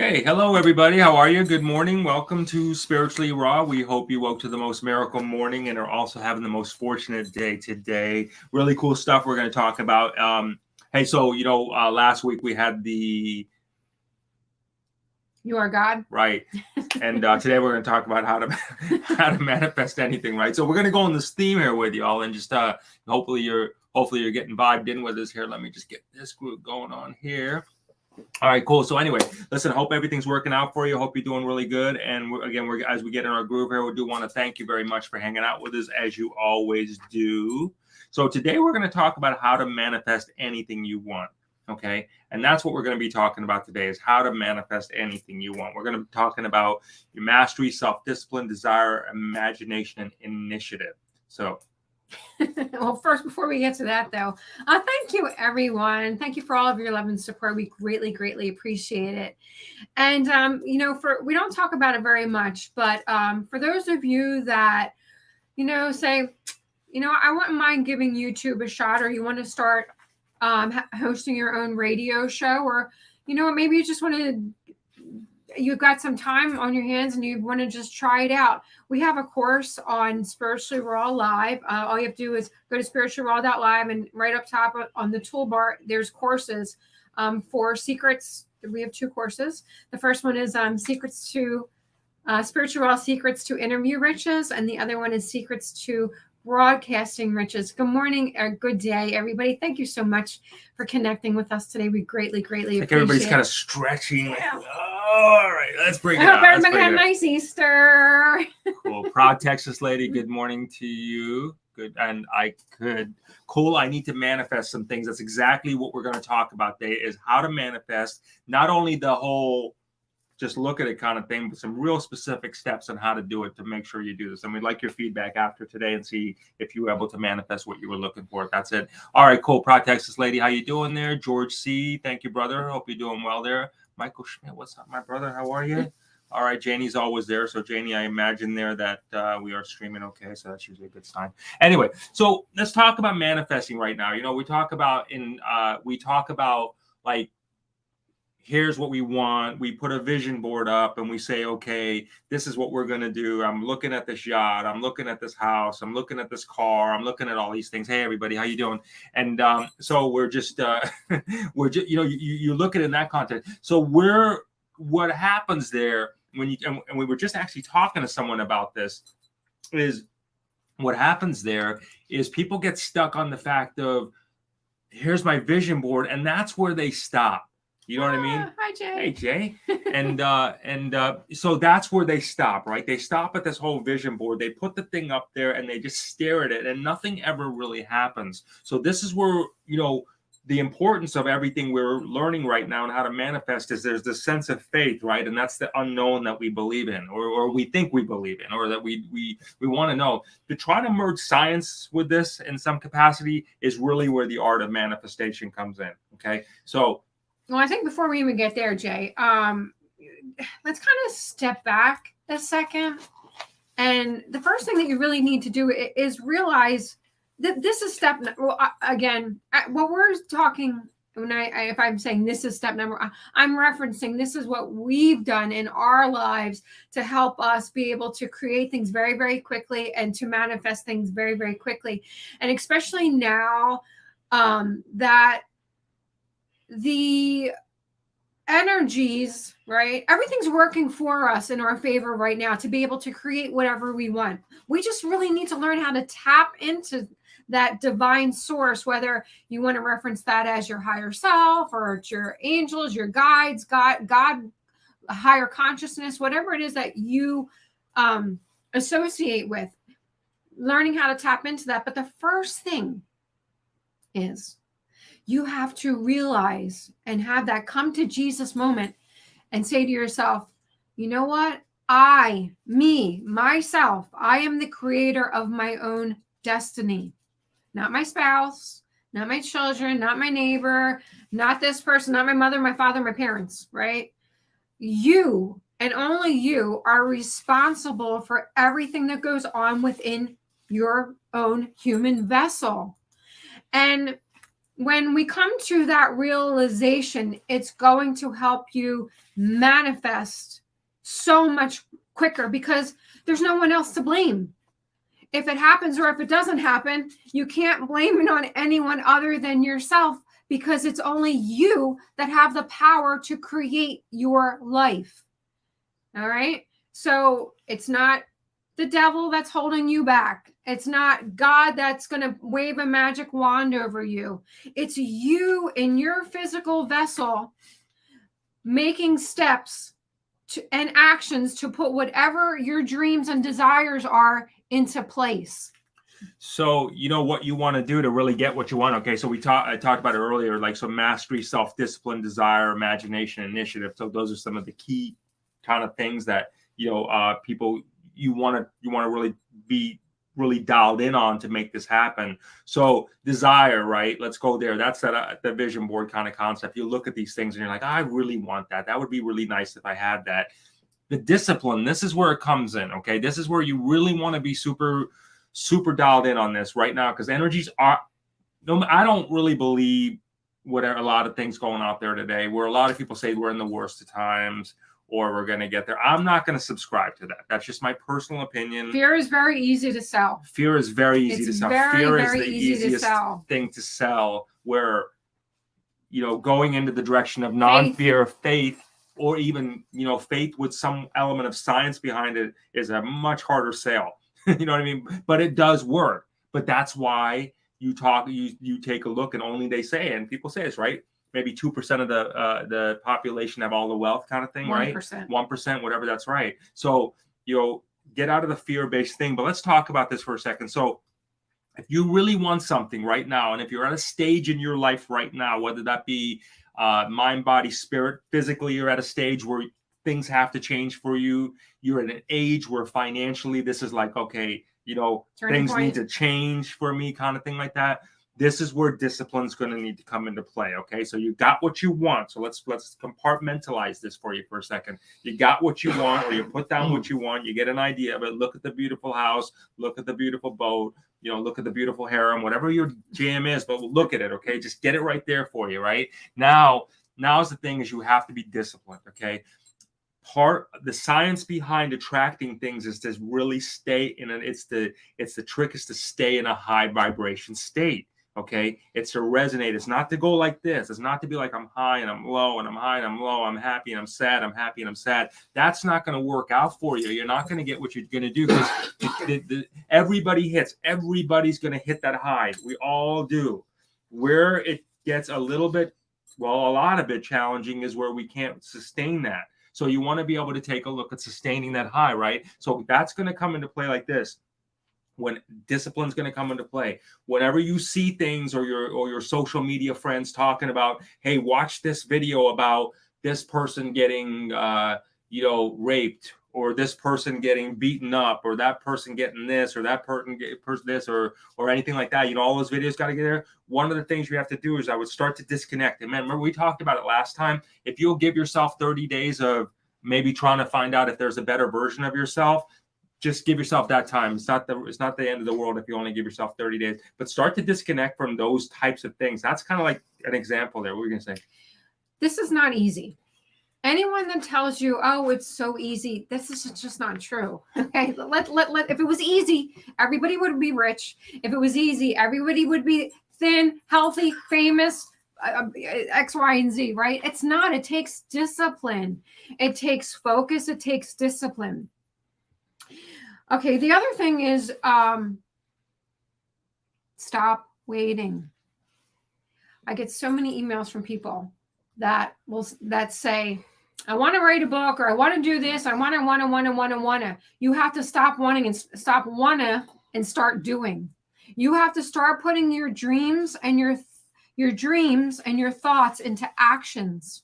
Okay, hello everybody. How are you? Good morning. Welcome to Spiritually Raw. We hope you woke to the most miracle morning and are also having the most fortunate day today. Really cool stuff we're going to talk about. Hey, so last week we had the You are God, right, and today we're going to talk about how to manifest anything, right? So we're going to go on this theme here with y'all, and just hopefully you're getting vibed in with us here. Let me just get this group going on here. All right, cool. So anyway, listen, hope everything's working out for you. Hope you're doing really good. And we're as we get in our groove here, we do want to thank you very much for hanging out with us as you always do. So today we're going to talk about how to manifest anything you want. Okay. And that's what we're going to be talking about today is how to manifest anything you want. We're going to be talking about your mastery, self-discipline, desire, imagination, and initiative. So well, first, before we get to that, though, thank you, everyone. Thank you for all of your love and support. We greatly, greatly appreciate it. And, we don't talk about it very much, but for those of you that, say, I wouldn't mind giving YouTube a shot, or you want to start hosting your own radio show, or, maybe you just want to you've got some time on your hands and you want to just try it out. We have a course on Spiritually Raw Live. All you have to do is go to spirituallyraw.live, and right up top on the toolbar, there's courses for secrets. We have 2 courses. The first one is Secrets to Spiritual Raw Secrets to Interview Riches, and the other one is Secrets to Broadcasting Riches. Good morning or good day, everybody. Thank you so much for connecting with us today. We greatly, greatly appreciate it. Everybody's kind of stretching. Yeah. All right, let's bring it up. I hope everybody had a nice Easter. Cool. Proud Texas lady, good morning to you. Good. And cool. I need to manifest some things. That's exactly what we're going to talk about today, is how to manifest not only the whole just look at it kind of thing, but some real specific steps on how to do it to make sure you do this. And we'd like your feedback after today and see if you were able to manifest what you were looking for. That's it. All right, cool. Proud Texas lady, how you doing there? George C., thank you, brother. Hope you're doing well there. Michael Schmidt, what's up, my brother? How are you? All right, Janie's always there. So Janie, I imagine there that we are streaming okay. So that's usually a good sign. Anyway, so let's talk about manifesting right now. We talk about like, here's what we want. We put a vision board up and we say, okay, this is what we're going to do. I'm looking at this yacht. I'm looking at this house. I'm looking at this car. I'm looking at all these things. Hey, everybody, how you doing? And so we're just, you look at it in that context. So what happens there when and we were just actually talking to someone about this, is what happens there is people get stuck on the fact of, here's my vision board. And that's where they stop. You know what I mean? Hi, Jay. Hey, Jay. And so that's where they stop, right? They stop at this whole vision board. They put the thing up there and they just stare at it, and nothing ever really happens. So this is where, the importance of everything we're learning right now and how to manifest is there's this sense of faith, right? And that's the unknown that we believe in, or we think we believe in, or that we want to know. To try to merge science with this in some capacity is really where the art of manifestation comes in, okay? So well, I think before we even get there, Jay, let's kind of step back a second. And the first thing that you really need to do is realize that this is step. Well, again, what we're talking when if I'm saying this is step number, I'm referencing this is what we've done in our lives to help us be able to create things very, very quickly and to manifest things very, very quickly, and especially now that the energies, right? Everything's working for us in our favor right now to be able to create whatever we want. We just really need to learn how to tap into that divine source, whether you want to reference that as your higher self or it's your angels, your guides, God, higher consciousness, whatever it is that you associate with, learning how to tap into that. But the first thing is you have to realize and have that come to Jesus moment and say to yourself, you know what? Myself, I am the creator of my own destiny. Not my spouse, not my children, not my neighbor, not this person, not my mother, my father, my parents, right? You and only you are responsible for everything that goes on within your own human vessel. And when we come to that realization, it's going to help you manifest so much quicker because there's no one else to blame. If it happens or if it doesn't happen, you can't blame it on anyone other than yourself because it's only you that have the power to create your life. All right. So it's not the devil that's holding you back. It's not God that's going to wave a magic wand over you. It's you in your physical vessel making steps and actions to put whatever your dreams and desires are into place. So you know what you want to do to really get what you want. Okay, so I talked about it earlier, like so mastery, self-discipline, desire, imagination, initiative. So those are some of the key kind of things that people you want to really be really dialed in on to make this happen. So desire, right? Let's go there. That's the vision board kind of concept. You look at these things and you're like, I really want that. That would be really nice if I had that. The discipline, this is where it comes in. Okay, this is where you really want to be super dialed in on this right now, because energies are no, I don't really believe what a lot of things going out there today where a lot of people say we're in the worst of times or we're going to get there. I'm not going to subscribe to that. That's just my personal opinion. Fear is very easy to sell. Fear is very easy to sell. Fear is the easiest thing to sell, where going into the direction of non-fear, faith, or even faith with some element of science behind it is a much harder sale. You know what I mean? But it does work. But that's why you take a look, and only they say, and people say this, right? Maybe 2% of the population have all the wealth, kind of thing, 1%. Right? 1%, whatever. That's right. So get out of the fear-based thing. But let's talk about this for a second. So if you really want something right now, and if you're at a stage in your life right now, whether that be mind, body, spirit, physically, you're at a stage where things have to change for you. You're at an age where financially this is like, okay, things need to change for me, kind of thing like that. This is where discipline's going to need to come into play. Okay, so you got what you want. So let's compartmentalize this for you for a second. You got what you want, or you put down what you want. You get an idea of it. Look at the beautiful house. Look at the beautiful boat. Look at the beautiful harem. Whatever your jam is, but look at it. Okay, just get it right there for you. Right now's the thing is you have to be disciplined. Okay. The science behind attracting things is to really stay in it's the trick is to stay in a high vibration state. Okay, it's to resonate. It's not to go like this. It's not to be like I'm high and I'm low and I'm high and I'm low. I'm happy and I'm sad. I'm happy and I'm sad. That's not going to work out for you. You're not going to get what you're going to do, because everybody hits. Everybody's going to hit that high. We all do. Where it gets a lot of it challenging is where we can't sustain that. So you want to be able to take a look at sustaining that high, right? So that's going to come into play like this. When discipline's going to come into play, whenever you see things or your social media friends talking about, hey, watch this video about this person getting raped, or this person getting beaten up, or that person getting this, or that person this, or anything like that, all those videos got to get there. One of the things you have to do is I would start to disconnect. And man, remember we talked about it last time. If you'll give yourself 30 days of maybe trying to find out if there's a better version of yourself, just give yourself that time. It's not the end of the world if you only give yourself 30 days, but start to disconnect from those types of things. That's kind of like an example there. What were you going to say? This is not easy. Anyone that tells you, oh, it's so easy, this is just not true. Okay. If it was easy, everybody would be rich. If it was easy, everybody would be thin, healthy, famous, X, Y, and Z, right? It's not. It takes discipline. It takes focus. It takes discipline. Okay, the other thing is stop waiting. I get so many emails from people that say, I want to write a book, or I want to do this, I want to. You have to stop wanting and stop wanna and start doing. You have to start putting your dreams and your dreams and your thoughts into actions,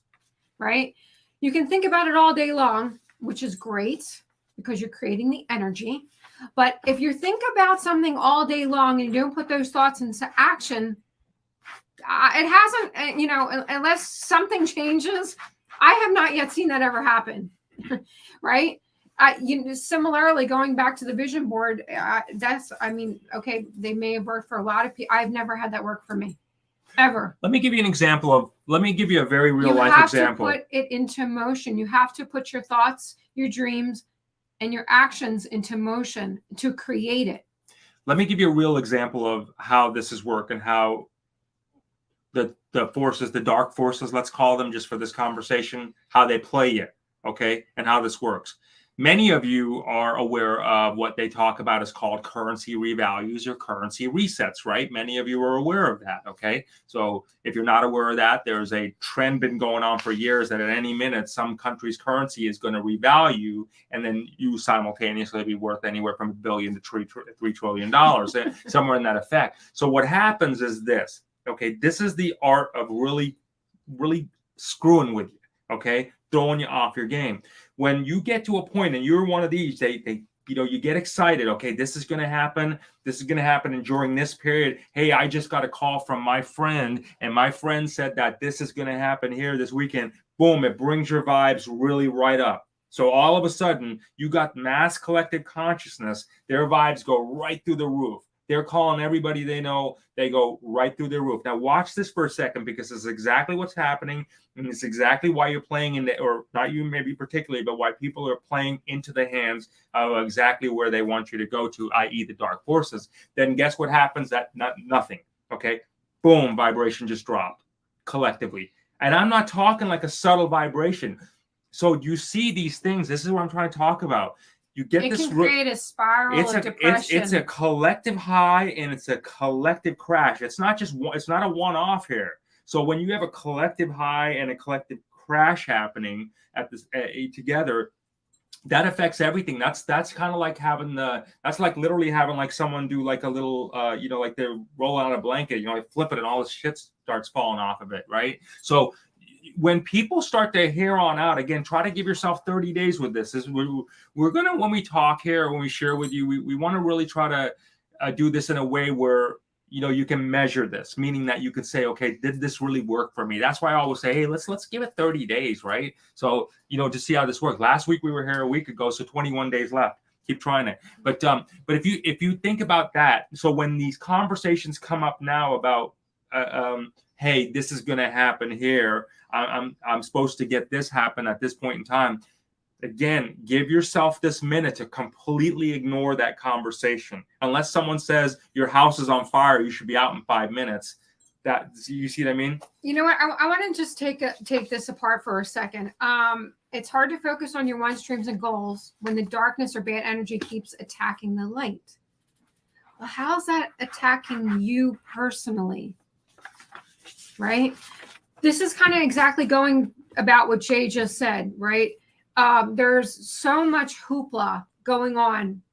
right? You can think about it all day long, which is great, because you're creating the energy. But if you think about something all day long and you don't put those thoughts into action, it hasn't, unless something changes. I have not yet seen that ever happen, right? Similarly, going back to the vision board, okay, they may have worked for a lot of people. I've never had that work for me. ever. Let me give you a very real life example. You have to put it into motion. You have to put your thoughts, your dreams, and your actions into motion to create it. Let me give you a real example of how this is work and how the forces, the dark forces, let's call them just for this conversation, how they play it, okay, and how this works. Many of you are aware of what they talk about is called currency revalues or currency resets, right? Many of you are aware of that, okay? So if you're not aware of that, there's a trend been going on for years that at any minute, some country's currency is going to revalue, and then you simultaneously be worth anywhere from $1 billion to $3 trillion, somewhere in that effect. So what happens is this, okay? This is the art of really, really screwing with you, okay? Throwing you off your game. When you get to a point and you're one of these, they you get excited. Okay, this is going to happen. This is going to happen. And during this period, hey, I just got a call from my friend, and my friend said that this is going to happen here this weekend. Boom, it brings your vibes really right up. So all of a sudden, you got mass collective consciousness. Their vibes go right through the roof. They're calling everybody they know. They go right through their roof. Now watch this for a second, because this is exactly what's happening. And it's exactly why you're playing in or not you maybe particularly, but why people are playing into the hands of exactly where they want you to go to, i.e. the dark forces. Then guess what happens? Nothing. Okay. Boom, vibration just dropped collectively. And I'm not talking like a subtle vibration. So you see these things. This is what I'm trying to talk about. You get it this. Can create a spiral of depression. It's a collective high and it's a collective crash. It's not a one-off here. So when you have a collective high and a collective crash happening at this together, that affects everything. That's kind of like that's like literally having like someone do like a little like they're rolling out a blanket, like flip it and all this shit starts falling off of it, right? So when people start to hear on out, again, try to give yourself 30 days with this. We're going to, when we talk here, when we share with you, we want to really try to do this in a way where, you can measure this, meaning that you can say, okay, did this really work for me? That's why I always say, hey, let's give it 30 days, right? So, to see how this works. Last week we were here a week ago, so 21 days left. Keep trying it. But if you think about that, so when these conversations come up now about, hey, this is going to happen here, I'm supposed to get this happen at this point in time. Again, give yourself this minute to completely ignore that conversation. Unless someone says your house is on fire, you should be out in 5 minutes. That, you see what I mean? You know what? I want to just take this apart for a second. It's hard to focus on your wants, dreams, and goals when the darkness or bad energy keeps attacking the light. Well, how's that attacking you personally? Right? This is kind of exactly going about what Jay just said, right? There's so much hoopla going on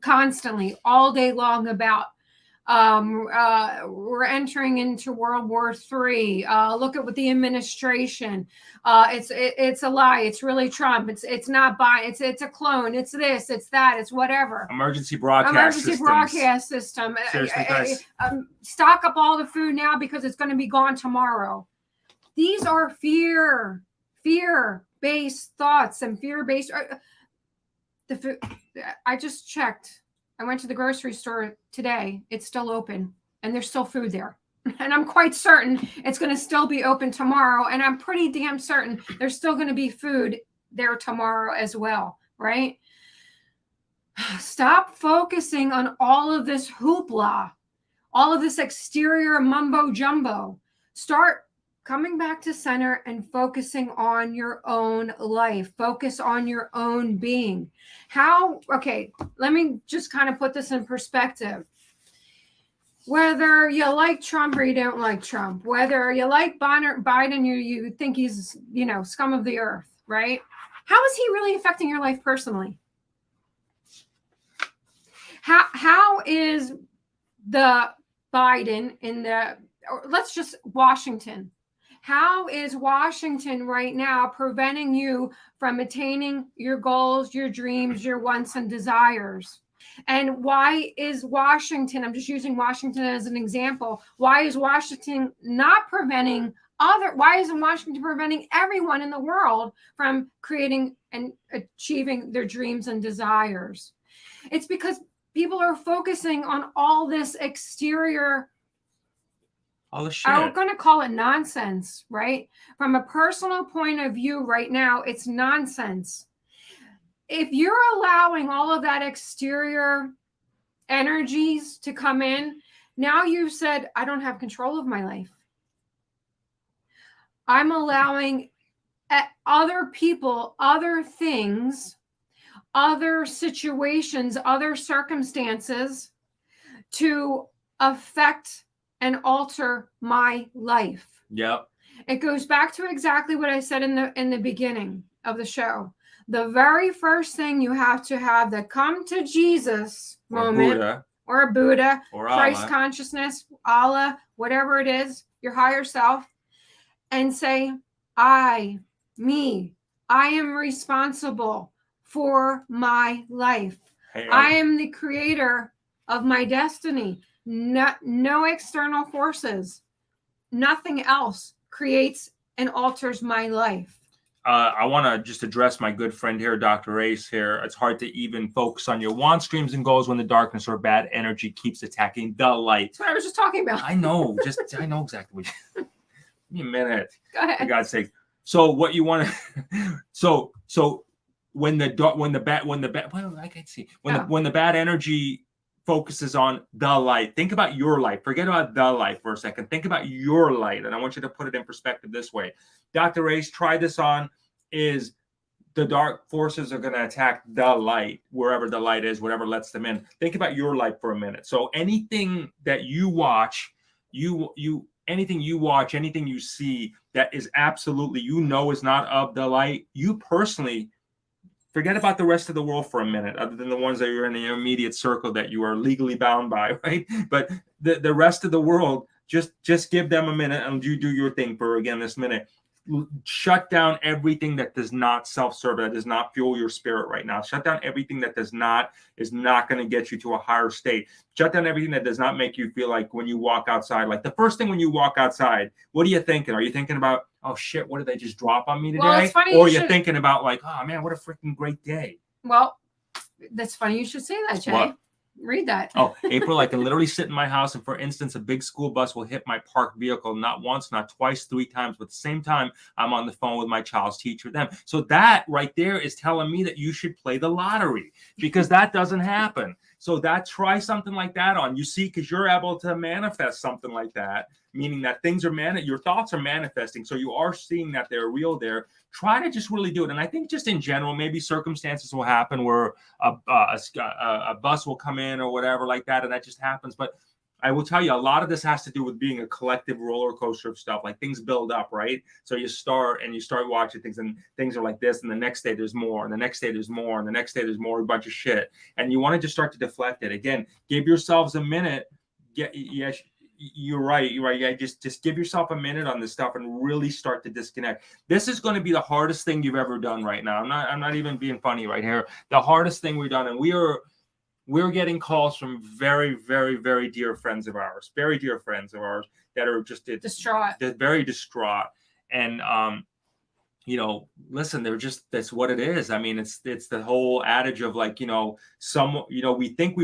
constantly all day long about we're entering into World War III. Look at what the administration. It's a lie. It's really Trump. It's not Biden. It's a clone. It's this. It's that. It's whatever. Emergency broadcast system. Seriously, guys. Stock up all the food now because it's going to be gone tomorrow. These are fear-based thoughts and fear-based. The food. I just checked. I went to the grocery store today. It's still open, and there's still food there. And I'm quite certain it's going to still be open tomorrow. And I'm pretty damn certain there's still going to be food there tomorrow as well, right? Stop focusing on all of this hoopla, all of this exterior mumbo jumbo. Start coming back to center and focusing on your own life. Focus on your own being. Okay, let me just kind of put this in perspective. Whether you like Trump or you don't like Trump, whether you like Biden, you think he's, scum of the earth, right? How is he really affecting your life personally? How is the Biden let's just Washington. How is Washington right now preventing you from attaining your goals, your dreams, your wants and desires? And why is Washington, I'm just using Washington as an example, why is Washington not preventing why isn't Washington preventing everyone in the world from creating and achieving their dreams and desires? It's because people are focusing on all this exterior All the shit. I'm going to call it nonsense, right? From a personal point of view right now, it's nonsense. If you're allowing all of that exterior energies to come in, now you've said, I don't have control of my life. I'm allowing other people, other things, other situations, other circumstances to affect and alter my life. Yep. It goes back to exactly what I said in the beginning of the show. The very first thing you have to have the come to Jesus moment, or Buddha, or Christ Allah. Consciousness, Allah, whatever it is, your higher self, and say, I am responsible for my life. I am the creator of my destiny. No external forces, nothing else creates and alters my life. I want to just address my good friend here, Dr. Ace here. It's hard to even focus on your want streams and goals when the darkness or bad energy keeps attacking the light. That's what I was just talking about. I know. I know exactly. Give me a minute. Go ahead. For God's sake. So what you want to, so when the bad energy focuses on the light, think about your light. Forget about the light for a second. Think about your light. And I want you to put it in perspective this way. Dr. Ace, try this on, is the dark forces are going to attack the light, wherever the light is, whatever lets them in. Think about your light for a minute. So anything that you watch, anything you see that is absolutely, is not of the light, you personally, forget about the rest of the world for a minute, other than the ones that you're in your immediate circle that you are legally bound by, right? But the rest of the world, just give them a minute and you do your thing for, again, this minute. Shut down everything that does not self-serve, that does not fuel your spirit right now. Shut down everything that is not going to get you to a higher state. Shut down everything that does not make you feel like when you walk outside, like the first thing when you walk outside, what are you thinking? Are you thinking about, oh shit, what did they just drop on me today? Well, it's funny or you're thinking about like, oh man, what a freaking great day. Well, that's funny you should say that, Jay. What? Read that. Oh, April, I can literally sit in my house and, for instance, a big school bus will hit my parked vehicle not once, not twice, 3 times, but at the same time, I'm on the phone with my child's teacher. So that right there is telling me that you should play the lottery, because that doesn't happen. So try something like that on. You see, because you're able to manifest something like that, meaning that things are your thoughts are manifesting. So you are seeing that they're real there. Try to just really do it. And I think just in general, maybe circumstances will happen where a bus will come in or whatever like that, and that just happens. But I will tell you, a lot of this has to do with being a collective roller coaster of stuff. Like things build up, right? So you start watching things, and things are like this, and the next day there's more, and the next day there's more, and the next day there's more, a bunch of shit. And you want to just start to deflect it. Again, give yourselves a minute. You're right. Yeah, just give yourself a minute on this stuff and really start to disconnect. This is going to be the hardest thing you've ever done right now. I'm not even being funny right here. The hardest thing we've done, and we're getting calls from very, very, very dear friends of ours, that are just distraught. They're very distraught. And listen, that's what it is. I mean, it's the whole adage of like, we think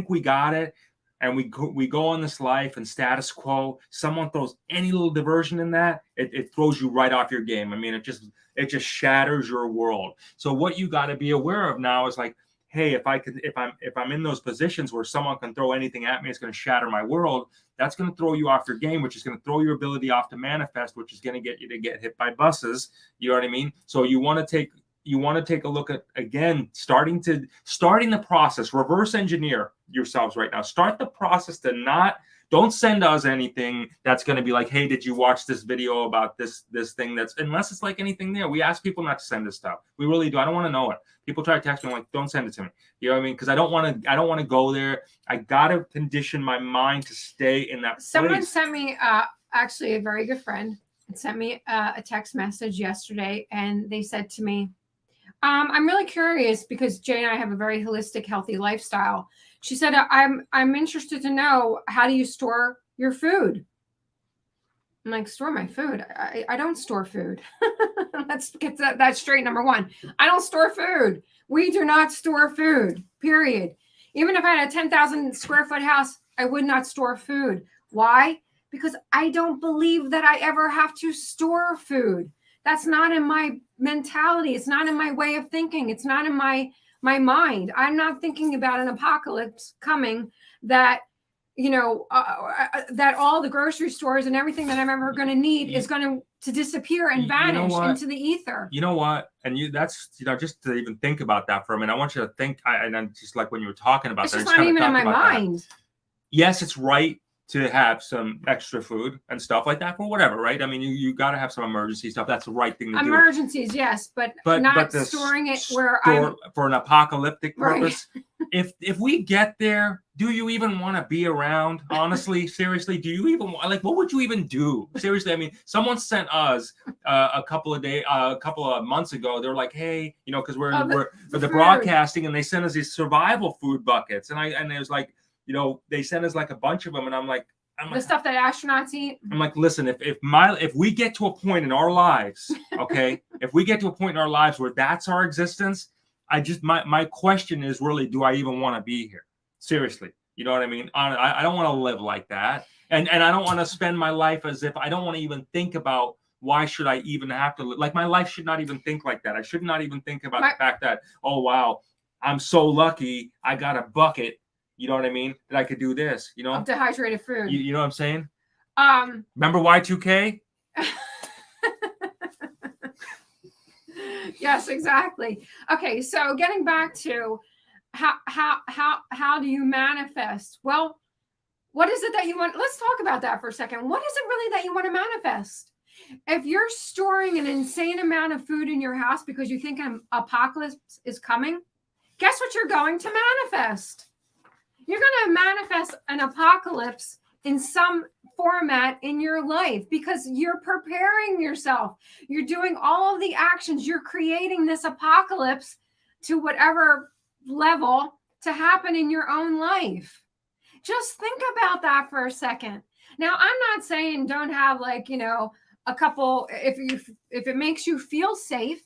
we got it. And we go on this life and status quo. Someone throws any little diversion in that, it throws you right off your game. I mean, it just shatters your world. So what you got to be aware of now is like, hey, if I'm in those positions where someone can throw anything at me, it's going to shatter my world. That's going to throw you off your game, which is going to throw your ability off to manifest, which is going to get you to get hit by buses. You know what I mean? So you want to take a look at, again, starting the process, reverse engineer yourselves right now. Start the process to don't send us anything that's going to be like, hey, did you watch this video about this thing? Unless it's like anything there. We ask people not to send us stuff. We really do. I don't want to know it. People try to text me, I'm like, don't send it to me. You know what I mean? Because I don't want to go there. I got to condition my mind to stay in that place. Someone sent me, actually a very good friend, sent me a text message yesterday, and they said to me, I'm really curious because Jay and I have a very holistic, healthy lifestyle. She said, I'm interested to know, how do you store your food? I'm like, store my food? I don't store food. Let's get that straight. Number one, I don't store food. We do not store food, period. Even if I had a 10,000 square foot house, I would not store food. Why? Because I don't believe that I ever have to store food. That's not in my mentality. It's not in my way of thinking. It's not in my mind. I'm not thinking about an apocalypse coming that, that all the grocery stores and everything that I'm ever going to need is going to disappear and vanish into the ether. You know what? And that's, just to even think about that for a minute, I want you to think, and I'm just like when you were talking about it's that. It's just not even in my mind. That. Yes, it's right to have some extra food and stuff like that for whatever, right? I mean, you got to have some emergency stuff. That's the right thing to do. Emergencies, yes, but not storing it where for an apocalyptic purpose. Right. If we get there, do you even want to be around? Honestly, seriously, do you even what would you even do? Seriously, I mean, someone sent us a couple of months ago. They're like, hey, because we're the broadcasting, and they sent us these survival food buckets, and it was like, they sent us like a bunch of them, and I'm like, the stuff that astronauts eat. I'm like, listen, if we get to a point in our lives, okay, if we get to a point in our lives where that's our existence, my question is really, do I even want to be here? Seriously, you know what I mean? I don't want to live like that, and I don't want to spend my life as if I don't want to even think about why should I even have to live? Like my life should not even think like that. I should not even think about the fact that, oh wow, I'm so lucky I got a bucket. You know what I mean? That I could do this, Of dehydrated food. You know what I'm saying? Remember Y2K? Yes, exactly. Okay, so getting back to how do you manifest? Well, what is it that you want? Let's talk about that for a second. What is it really that you want to manifest? If you're storing an insane amount of food in your house because you think an apocalypse is coming, guess what you're going to manifest? You're going to manifest an apocalypse in some format in your life because you're preparing yourself. You're doing all of the actions. You're creating this apocalypse to whatever level to happen in your own life. Just think about that for a second. Now, I'm not saying don't have a couple, if it makes you feel safe,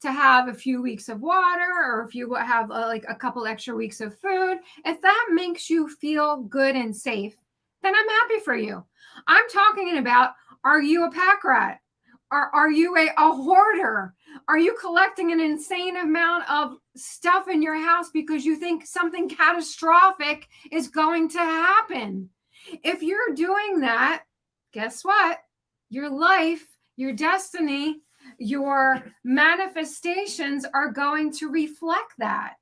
to have a few weeks of water, or if you have a couple extra weeks of food, if that makes you feel good and safe, then I'm happy for you. I'm talking about, are you a pack rat? Are you a hoarder? Are you collecting an insane amount of stuff in your house because you think something catastrophic is going to happen? If you're doing that, guess what? Your life, your destiny, your manifestations are going to reflect that.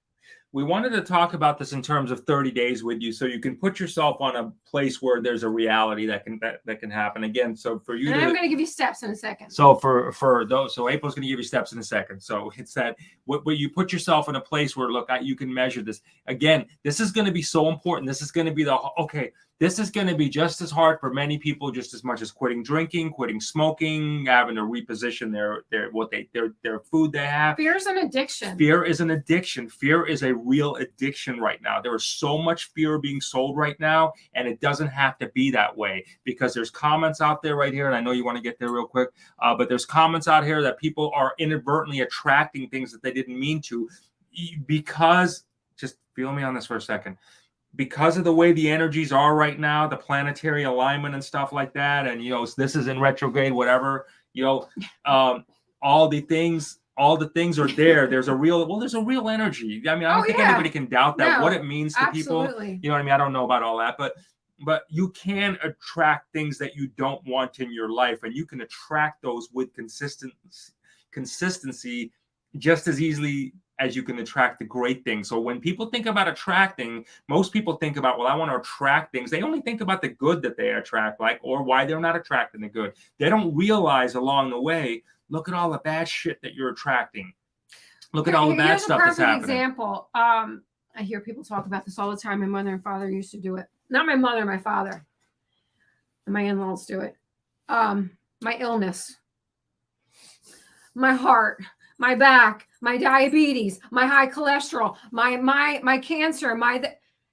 We wanted to talk about this in terms of 30 days with you, so you can put yourself on a place where there's a reality that can happen. Again, so for you, and I'm going to give you steps in a second. So for those, so April's going to give you steps in a second. So it's that where you put yourself in a place where you can measure this. Again, this is going to be so important. This is going to be this is going to be just as hard for many people, just as much as quitting drinking, quitting smoking, having to reposition their food they have. Fear is an addiction. Fear is an addiction. Fear is a real addiction right now. There is so much fear being sold right now, and it doesn't have to be that way, because there's comments out there right here, and I know you want to get there real quick, but there's comments out here that people are inadvertently attracting things that they didn't mean to, because, just feel me on this for a second, because of the way the energies are right now, the planetary alignment and stuff like that, and this is in retrograde, whatever, all the things are there. There's a real energy. I mean, I don't think anybody can doubt that, what it means to absolutely. People. You know what I mean? I don't know about all that, but you can attract things that you don't want in your life, and you can attract those with consistency just as easily as you can attract the great things. So when people think about attracting, most people think about, well, I want to attract things. They only think about the good that they attract, or why they're not attracting the good. They don't realize along the way, look at all the bad shit that you're attracting. Look at all the bad stuff that's happening. Example. I hear people talk about this all the time. My mother and father used to do it. Not my mother, my father. And my in-laws do it. My illness, my heart, my back, my diabetes, my high cholesterol, my cancer,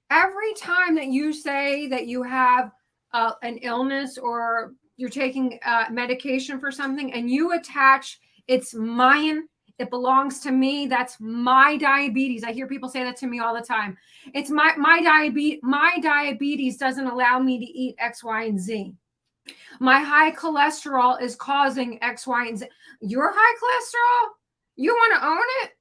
every time that you say that you have an illness or you're taking medication for something and you attach it's mine, It belongs to me. That's my diabetes. I hear people say that to me all the time. It's my diabetes. My diabetes doesn't allow me to eat X, Y, and Z. My high cholesterol is causing X, Y, and Z. Your high cholesterol, you want to own it?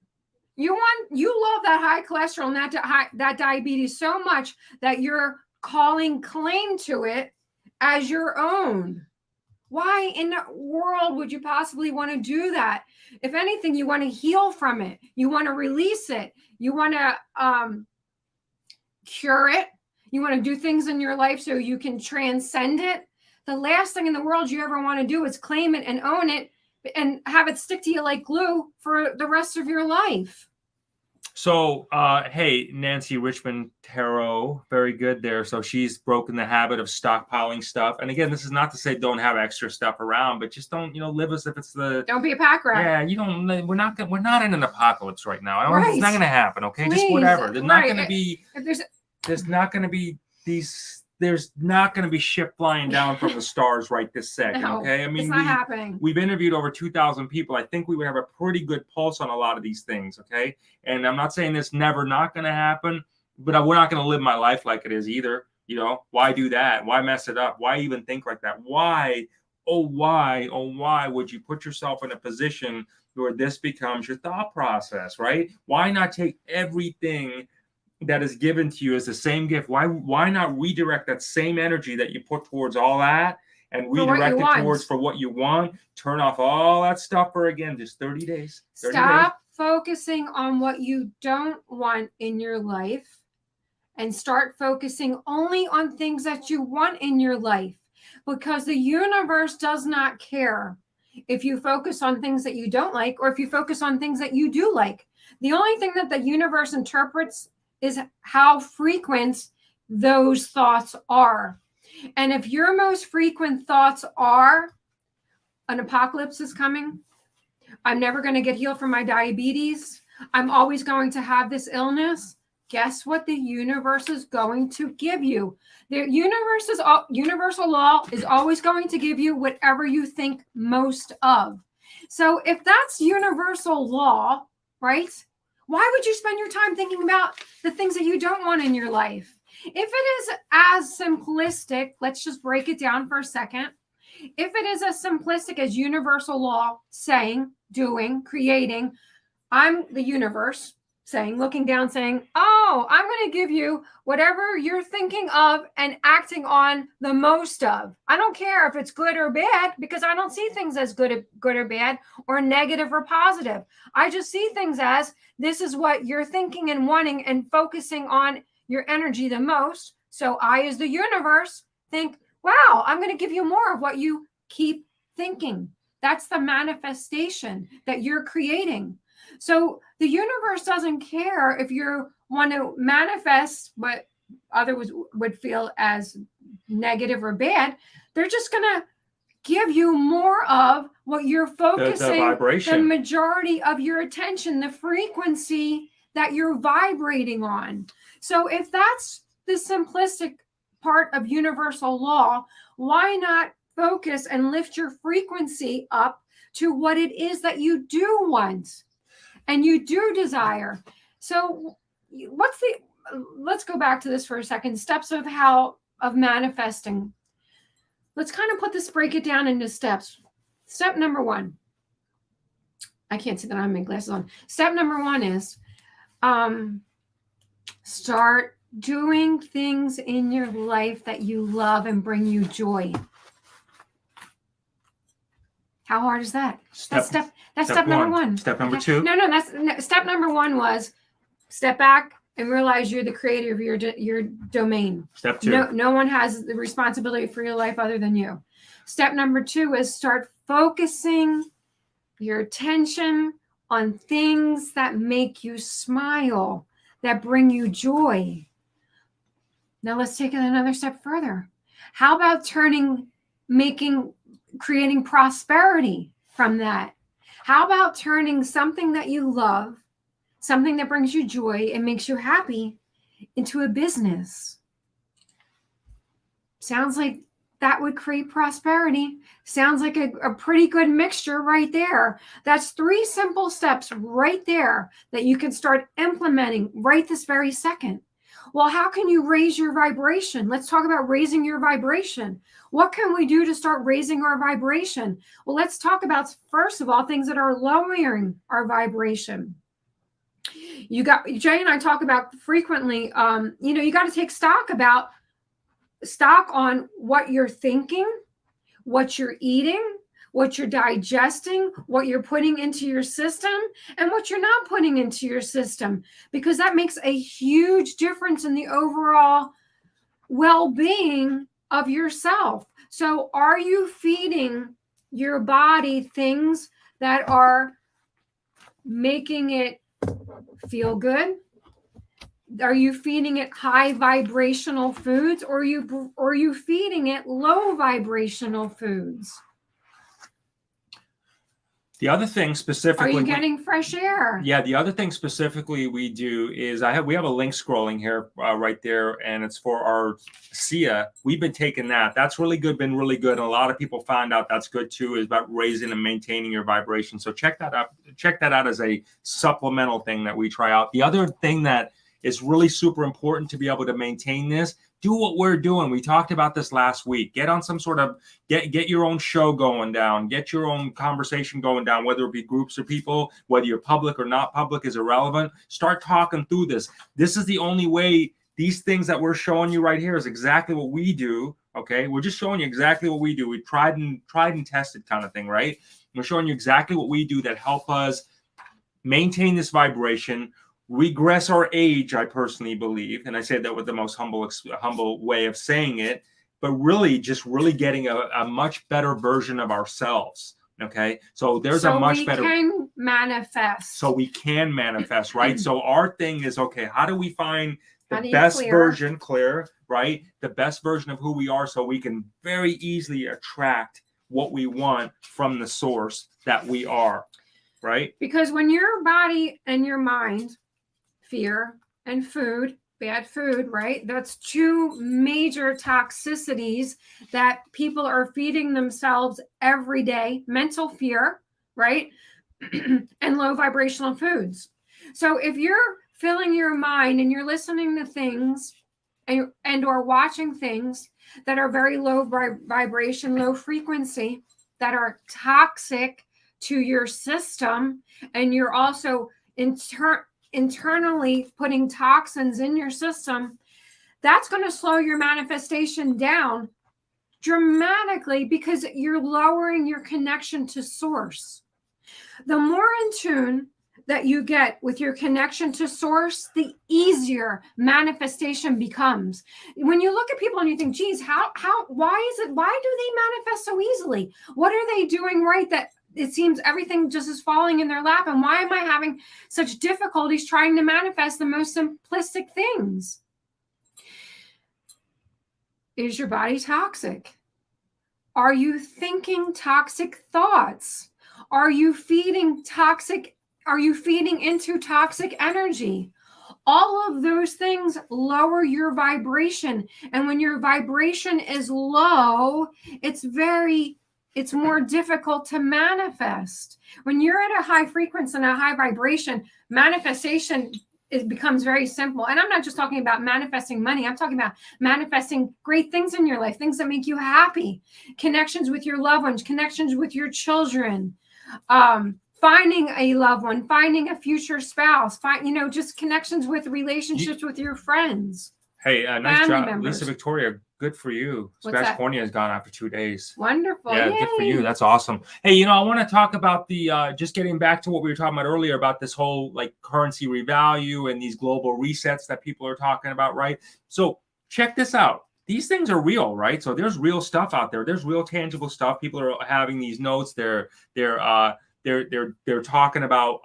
You love that high cholesterol and that diabetes so much that you're calling claim to it as your own. Why in the world would you possibly want to do that? If anything, you want to heal from it. You want to release it. You want to cure it. You want to do things in your life so you can transcend it. The last thing in the world you ever want to do is claim it and own it and have it stick to you like glue for the rest of your life. So, hey, Nancy Richmond Tarot, very good there. So she's broken the habit of stockpiling stuff. And again, this is not to say don't have extra stuff around, but just don't, live as if it's the. Don't be a pack rat. Yeah, you don't. We're not in an apocalypse right now. Right. It's not going to happen. Okay, Please. Just whatever. There's not Right. going to be. There's not going to be these. There's not going to be shit flying down from the stars right this second. No, okay, I mean, it's not happening. We've interviewed over 2,000 people. I think we would have a pretty good pulse on a lot of these things. Okay, and I'm not saying it's never not going to happen, but we're not going to live my life like it is either. Why do that? Why mess it up? Why even think like that? Why? Oh, why would you put yourself in a position where this becomes your thought process, right? Why not take everything that is given to you as the same gift? Why not redirect that same energy that you put towards all that and redirect it towards for what you want? Turn off all that stuff for, again, just 30 days. Stop focusing on what you don't want in your life and start focusing only on things that you want in your life, because the universe does not care if you focus on things that you don't like or if you focus on things that you do like. The only thing that the universe interprets is how frequent those thoughts are. And if your most frequent thoughts are, an apocalypse is coming, I'm never going to get healed from my diabetes, I'm always going to have this illness, guess what the universe is going to give you? The universal law is always going to give you whatever you think most of. So if that's universal law, right? Why would you spend your time thinking about the things that you don't want in your life? If it is as simplistic, let's just break it down for a second. If it is as simplistic as universal law saying, doing, creating, I'm the universe saying, looking down, saying, oh, I'm going to give you whatever you're thinking of and acting on the most of. I don't care if it's good or bad, because I don't see things as good or bad or negative or positive. I just see things as this is what you're thinking and wanting and focusing on your energy the most. So I, as the universe, think, wow, I'm going to give you more of what you keep thinking. That's the manifestation that you're creating. So the universe doesn't care if you want to manifest what others would feel as negative or bad. They're just going to give you more of what you're focusing, the vibration, the majority of your attention, the frequency that you're vibrating on. So if that's the simplistic part of universal law, why not focus and lift your frequency up to what it is that you do want and you do desire? So let's go back to this for a second. Steps of manifesting. Let's kind of break it down into steps. Step number 1. I can't see that I have my glasses on. Step number 1 is start doing things in your life that you love and bring you joy. How hard is that? That's step number 1. Step number 2. No. Step number 1 was step back and realize you're the creator of your domain. Step 2. No one has the responsibility for your life other than you. Step number 2 is start focusing your attention on things that make you smile, that bring you joy. Now let's take it another step further. How about creating prosperity from that? How about turning something that you love, something that brings you joy and makes you happy, into a business? Sounds like that would create prosperity. Sounds like a pretty good mixture right there. That's 3 simple steps right there that you can start implementing right this very second. Well, how can you raise your vibration? Let's talk about raising your vibration. What can we do to start raising our vibration? Well, let's talk about, first of all, things that are lowering our vibration. Jay and I talk about frequently, you got to take stock on what you're thinking, what you're eating, what you're digesting, what you're putting into your system, and what you're not putting into your system, because that makes a huge difference in the overall well-being of yourself. So are you feeding your body things that are making it feel good? Are you feeding it high vibrational foods, or are you feeding it low vibrational foods? The other thing specifically, are you getting fresh air? Yeah, the other thing specifically we do is we have a link scrolling here right there, and it's for our SIA. We've been taking that. That's really good, been really good. And a lot of people found out that's good too, is about raising and maintaining your vibration. So check that out. Check that out as a supplemental thing that we try out. The other thing that is really super important to be able to maintain this, do what we're doing. We talked about this last week. Get on some sort of, get your own show going down, get your own conversation going down, whether it be groups or people, whether you're public or not public is irrelevant. Start talking through this. This is the only way. These things that we're showing you right here is exactly what we do. Okay. We're just showing you exactly what we do. We tried and tested kind of thing, right? We're showing you exactly what we do that help us maintain this vibration, regress our age, I personally believe, and I say that with the most humble way of saying it, but really just getting a much better version of ourselves. Okay, so there's a much better. So we can manifest. So we can manifest, right? So our thing is, okay, how do we find the best version, Claire, right? The best version of who we are, so we can very easily attract what we want from the source that we are, right? Because when your body and your mind, fear and food, bad food, right? That's 2 major toxicities that people are feeding themselves every day. Mental fear, right? And low vibrational foods. So if you're filling your mind and you're listening to things and or watching things that are very low vibration, low frequency, that are toxic to your system, and you're also internally putting toxins in your system, that's going to slow your manifestation down dramatically, because you're lowering your connection to source. The more in tune that you get with your connection to source, the easier manifestation becomes. When you look at people and you think, geez, why do they manifest so easily? What are they doing right that it seems everything just is falling in their lap? And why am I having such difficulties trying to manifest the most simplistic things? Is your body toxic? Are you thinking toxic thoughts? Are you feeding into toxic energy? All of those things lower your vibration. And when your vibration is low, it's more difficult to manifest. When you're at a high frequency and a high vibration, manifestation becomes very simple. And I'm not just talking about manifesting money. I'm talking about manifesting great things in your life, things that make you happy, connections with your loved ones, connections with your children, finding a loved one, finding a future spouse, just connections with relationships with your friends. Hey, nice job, members. Lisa Victoria. Good for you. Scratch Cornea has gone after 2 days. Wonderful. Yeah, yay. Good for you. That's awesome. Hey, I want to talk about the just getting back to what we were talking about earlier about this whole like currency revalue and these global resets that people are talking about, right? So check this out. These things are real, right? So there's real stuff out there. There's real tangible stuff. People are having these notes. They're talking about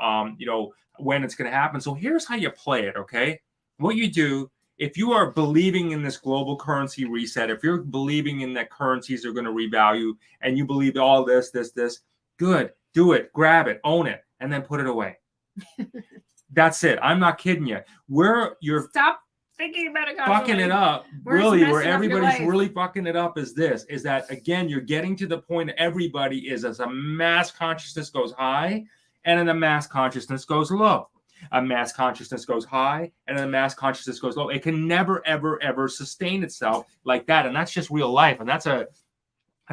when it's going to happen. So here's how you play it. Okay, what you do. If you are believing in this global currency reset, if you're believing in that currencies are going to revalue, and you believe all this, good, do it, grab it, own it, and then put it away. That's it. I'm not kidding you. thinking about it, fucking it up, Where's really, messing where up your everybody's life? really fucking it up is this, is that, again, you're getting to the point everybody is as a mass consciousness goes high and then a mass consciousness goes low. A mass consciousness goes high and then a mass consciousness goes low. It can never, ever, ever sustain itself like that. And that's just real life. And that's a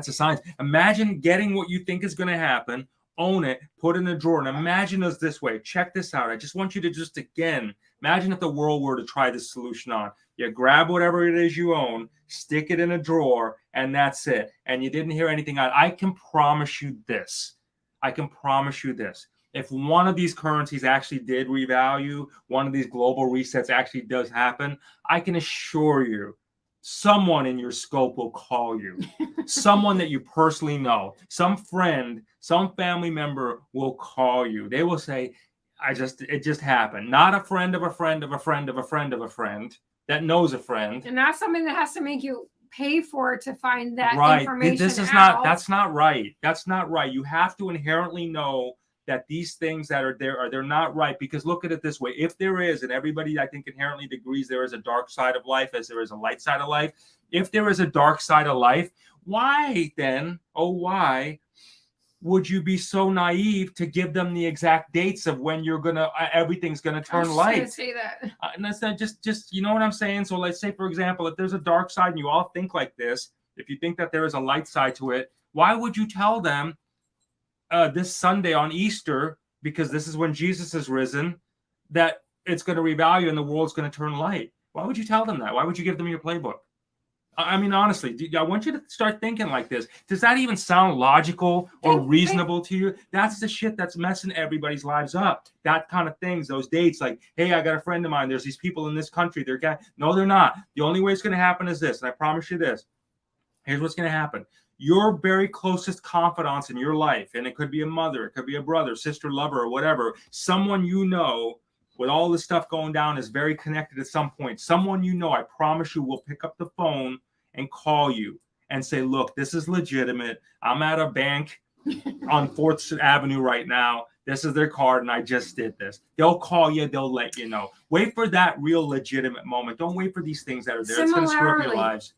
science. Imagine getting what you think is going to happen, own it, put it in a drawer, and imagine us this way. Check this out. I just want you to just, again, imagine if the world were to try this solution on. You grab whatever it is you own, stick it in a drawer, and that's it. And you didn't hear anything out. I can promise you this. If one of these currencies actually did revalue, one of these global resets actually does happen, I can assure you, someone in your scope will call you. Someone that you personally know, some friend, some family member will call you. They will say, it just happened. Not a friend of a friend of a friend of a friend of a friend that knows a friend. And not something that has to make you pay for to find that right. information This is out. That's not right. That's not right. You have to inherently know that these things that are there they're not right, because look at it this way. If there is, and everybody I think inherently agrees there is a dark side of life as there is a light side of life. If there is a dark side of life, why then, why would you be so naive to give them the exact dates of when you're gonna everything's gonna turn light? I was gonna say that. And that's not just you know what I'm saying. So let's say, for example, if there's a dark side and you all think like this, if you think that there is a light side to it, why would you tell them this Sunday on Easter, because this is when Jesus is risen, that it's going to revalue and the world's going to turn light? Why would you tell them that? Why would you give them your playbook? I mean, honestly, I want you to start thinking like this. Does that even sound logical or reasonable to you? That's the shit that's messing everybody's lives up. That kind of things, those dates, like, hey, I got a friend of mine. There's these people in this country. No, they're not. The only way it's going to happen is this. And I promise you this. Here's what's going to happen. Your very closest confidants in your life, and it could be a mother, it could be a brother, sister, lover, or whatever, someone you know with all this stuff going down is very connected at some point. Someone you know, I promise you, will pick up the phone and call you and say, look, this is legitimate. I'm at a bank on 4th Avenue right now. This is their card, and I just did this. They'll call you. They'll let you know. Wait for that real legitimate moment. Don't wait for these things that are there. It's going to screw up your lives.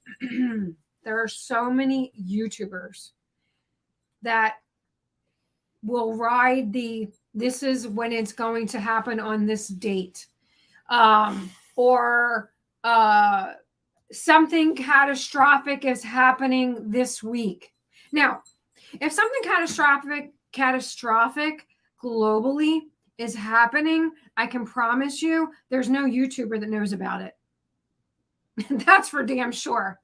There are so many YouTubers that will ride this is when it's going to happen on this date, or something catastrophic is happening this week. Now, if something catastrophic globally is happening, I can promise you there's no YouTuber that knows about it. That's for damn sure.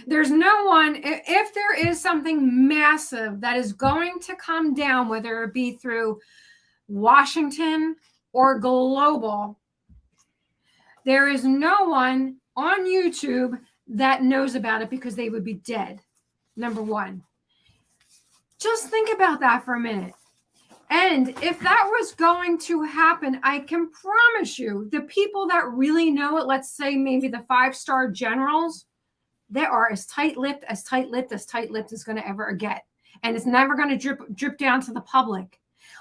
There's no one, if there is something massive that is going to come down, whether it be through Washington or global, there is no one on YouTube that knows about it, because they would be dead. Number one. Just think about that for a minute. And if that was going to happen, I can promise you the people that really know it, let's say maybe the 5-star generals, they are as tight-lipped as going to ever get. And it's never going to drip down to the public.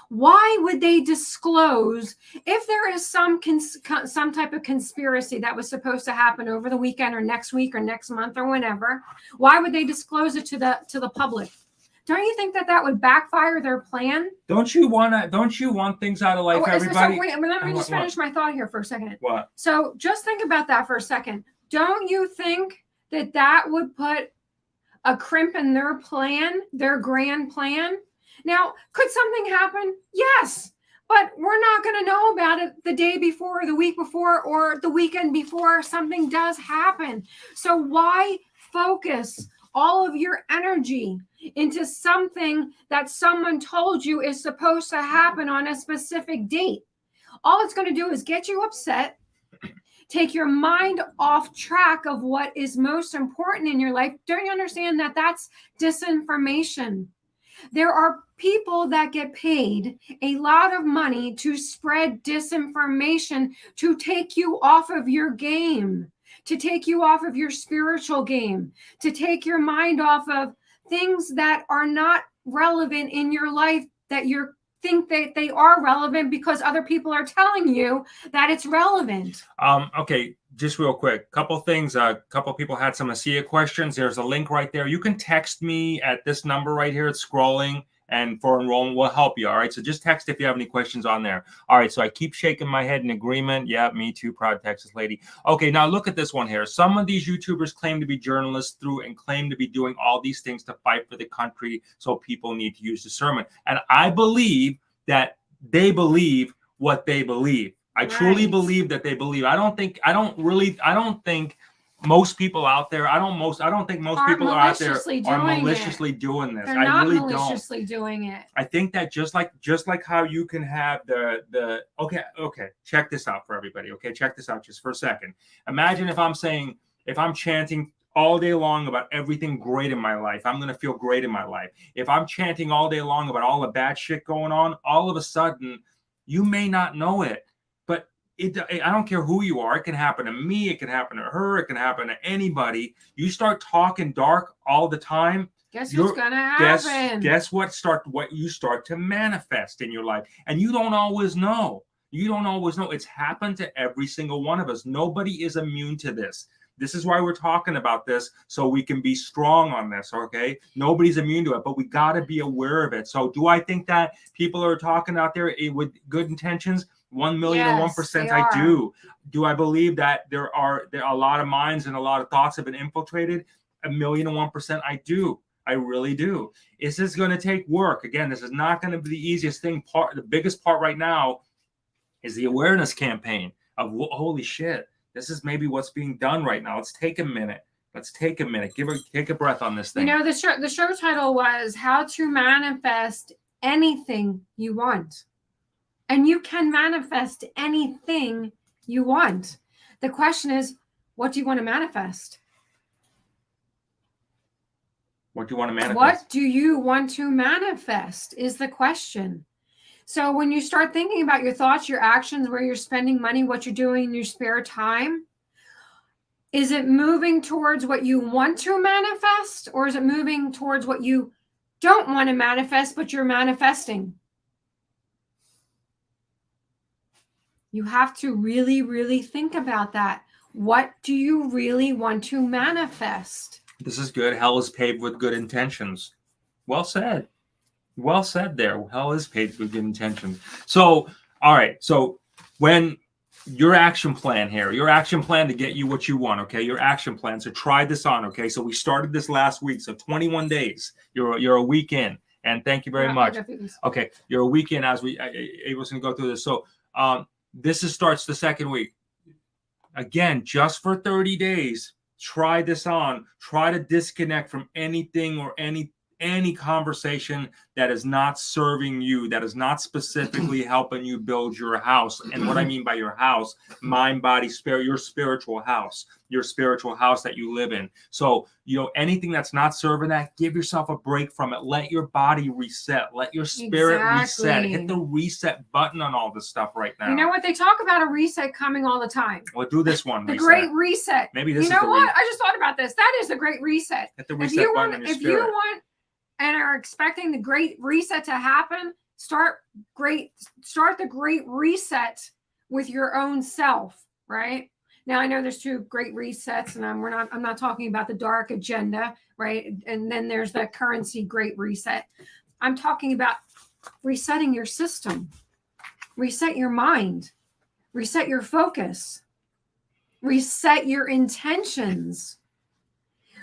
Why would they disclose if there is some type of conspiracy that was supposed to happen over the weekend or next week or next month or whenever? Why would they disclose it to the public? Don't you think that would backfire their plan? Don't you want things out of life, everybody? So wait, let me just finish my thought here for a second. What? So just think about that for a second. Don't you think that would put a crimp in their plan, their grand plan? Now, could something happen? Yes, but we're not going to know about it the day before, or the week before, or the weekend before something does happen. So why focus all of your energy into something that someone told you is supposed to happen on a specific date? All it's going to do is get you upset, take your mind off track of what is most important in your life. Don't you understand that that's disinformation? There are people that get paid a lot of money to spread disinformation, to take you off of your game, to take you off of your spiritual game, to take your mind off of things that are not relevant in your life that you're think that they are relevant because other people are telling you that it's relevant. Okay, just real quick, couple things. A couple people had some ASEA questions. There's a link right there. You can text me at this number right here. It's scrolling, and for enrollment, we'll help you. All right, so just text if you have any questions on there. All right, so I keep shaking my head in agreement. Yeah, me too, proud Texas lady. Okay, now look at this one here. Some of these YouTubers claim to be journalists and claim to be doing all these things to fight for the country, so people need to use discernment. And I believe that they believe what they believe. I truly believe that they believe. I don't think most people out there, I don't think most people are out there are maliciously doing this. They're I not really maliciously doing it. I think that just like how you can have the okay, check this out for everybody. Okay, check this out just for a second. Imagine if I'm chanting all day long about everything great in my life, I'm going to feel great in my life. If I'm chanting all day long about all the bad shit going on, all of a sudden, you may not know it, but I don't care who you are. It can happen to me. It can happen to her. It can happen to anybody. You start talking dark all the time. Guess what's going to happen? Guess what you start to manifest in your life. And you don't always know. You don't always know. It's happened to every single one of us. Nobody is immune to this. This is why we're talking about this, so we can be strong on this, okay? Nobody's immune to it, but we got to be aware of it. So do I think that people are talking out there with good intentions? 1,000,001%, I do. Do I believe that there are a lot of minds and a lot of thoughts have been infiltrated? 1,000,001%, I do. I really do. Is this going to take work? Again, this is not going to be the easiest thing. The biggest part right now is the awareness campaign of holy shit. This is maybe what's being done right now. Let's take a minute. Take a breath on this thing. You know, the show title was How to Manifest Anything You Want. And you can manifest anything you want. The question is, what do you want to manifest? What do you want to manifest? What do you want to manifest is the question. So when you start thinking about your thoughts, your actions, where you're spending money, what you're doing in your spare time, is it moving towards what you want to manifest, or is it moving towards what you don't want to manifest, but you're manifesting? You have to really, really think about that. What do you really want to manifest? This is good. Hell is paved with good intentions. Well said. Well said there. Hell is paved with good intentions. So, all right. So when your action plan to get you what you want, okay? Your action plan. So try this on, okay? So we started this last week. So 21 days. You're a week in. And thank you very much. Okay. You're a week in as I was going to go through this. So this starts the second week. Again, just for 30 days, try this on. Try to disconnect from anything or any conversation that is not serving you, that is not specifically helping you build your house. And what I mean by your house, mind, body, spirit, your spiritual house that you live in. So, anything that's not serving that, give yourself a break from it. Let your body reset. Let your spirit reset. Hit the reset button on all this stuff right now. You know what? They talk about a reset coming all the time. Well, do this one. The great reset. Maybe this is the what? I just thought about this. That is the great reset. Hit the reset button on your spirit. If you want and are expecting the great reset to happen, start the great reset with your own self, right? Now I know there's two great resets, and I'm not talking about the dark agenda, right? And then there's the currency great reset. I'm talking about resetting your system, reset your mind, reset your focus, reset your intentions,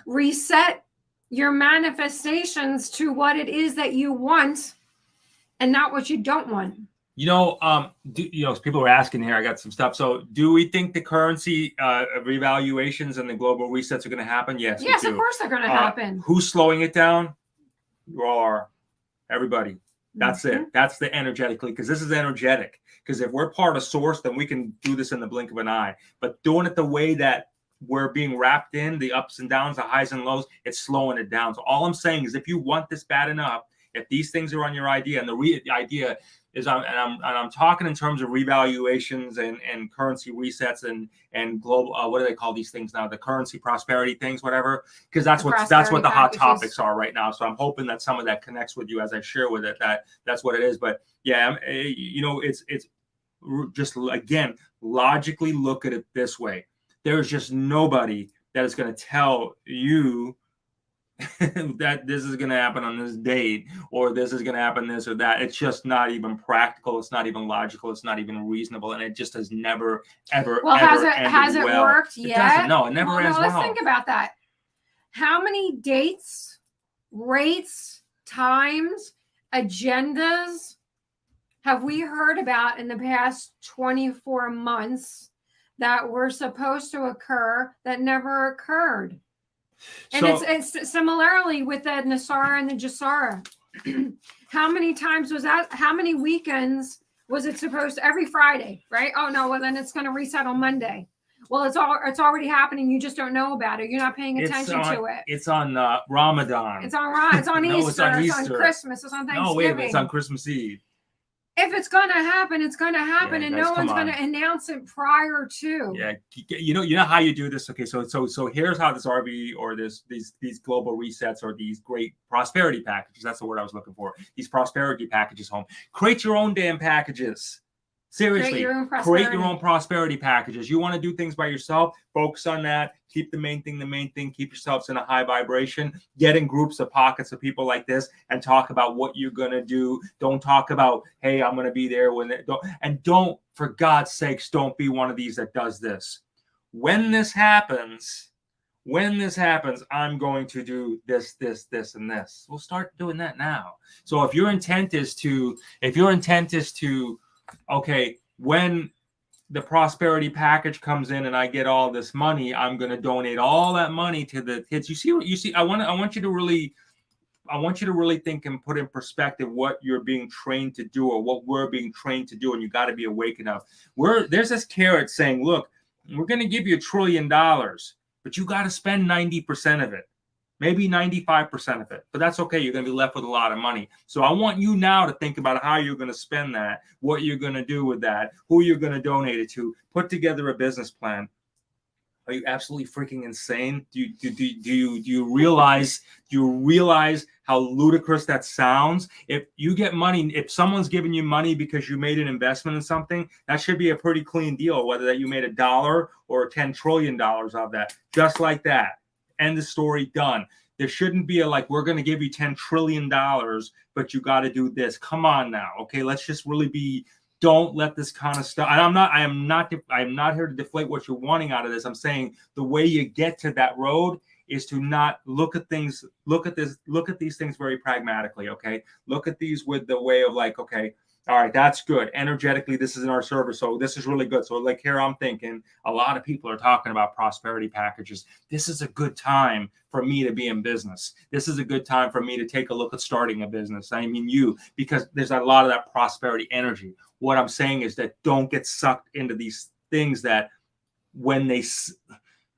reset your manifestations to what it is that you want and not what you don't want. People were asking here, I got some stuff. So do we think the currency revaluations and the global resets are going to happen? Yes, of course they're going to happen. Who's slowing it down? You all are. Everybody. That's it. That's the energetically, because this is energetic. Because if we're part of source, then we can do this in the blink of an eye. But doing it the way that we're being wrapped in, the ups and downs, the highs and lows, it's slowing it down. So all I'm saying is if you want this bad enough, if these things are on your idea, and the idea, I'm talking in terms of revaluations and currency resets and global what do they call these things now, the currency prosperity things, whatever, because that's what the hot topics are right now. So I'm hoping that some of that connects with you as I share with it, that's what it is. But yeah, it's just, again, logically look at it this way. There's just nobody that is going to tell you that this is going to happen on this date, or this is going to happen this or that. It's just not even practical. It's not even logical. It's not even reasonable. And it just has never, ever, well, ever has it well. worked It yet? doesn't. No, it never ends well. Let's think about that. How many dates, rates, times, agendas have we heard about in the past 24 months that were supposed to occur that never occurred? And so, it's similarly with the Nasara and the Jasara. How many times was that? How many weekends was it supposed to? Every Friday, right? Oh no, well then it's going to reset on Monday. Well, it's already happening. You just don't know about it. You're not paying attention to it. It's on Ramadan. It's on no, Easter. It's on Christmas. It's on Thanksgiving. No, wait a minute. It's on Christmas Eve. If it's going to happen, it's going to happen, and no one's going to announce it prior to. Yeah, you know how you do this. Okay, so here's how this RV or these global resets or these great prosperity packages. That's the word I was looking for. These prosperity packages. Home, create your own damn packages. Seriously, create your own prosperity packages. You want to do things by yourself, focus on that. Keep the main thing. Keep yourselves in a high vibration. Get in groups of pockets of people like this and talk about what you're going to do. Don't talk about, hey, I'm going to be there when they don't. And don't, for God's sakes, don't be one of these that does this. When this happens, I'm going to do this, and this. We'll start doing that now. So if your intent is to, okay, when the prosperity package comes in and I get all this money, I'm going to donate all that money to the kids. You see, I want you to really think and put in perspective what you're being trained to do, or what we're being trained to do. And you got to be awake enough. There's this carrot saying, look, we're going to give you $1 trillion, but you got to spend 90% of it. Maybe 95% of it, but that's okay. You're going to be left with a lot of money. So I want you now to think about how you're going to spend that, what you're going to do with that, who you're going to donate it to. Put together a business plan. Are you absolutely freaking insane? Do you realize how ludicrous that sounds? If you get money, if someone's giving you money because you made an investment in something, that should be a pretty clean deal. Whether that you made $1 or $10 trillion of that, just like that. End the story, done. There shouldn't be we're going to give you $10 trillion, but you got to do this. Come on now. Okay. Let's just really don't let this kind of stuff. And I am not here to deflate what you're wanting out of this. I'm saying the way you get to that road is to not look at these things very pragmatically. Okay. Look at these with the way of okay, all right, that's good. Energetically, this is in our service. So this is really good. So here I'm thinking a lot of people are talking about prosperity packages. This is a good time for me to be in business. This is a good time for me to take a look at starting a business. I mean, because there's a lot of that prosperity energy. What I'm saying is that don't get sucked into these things that when they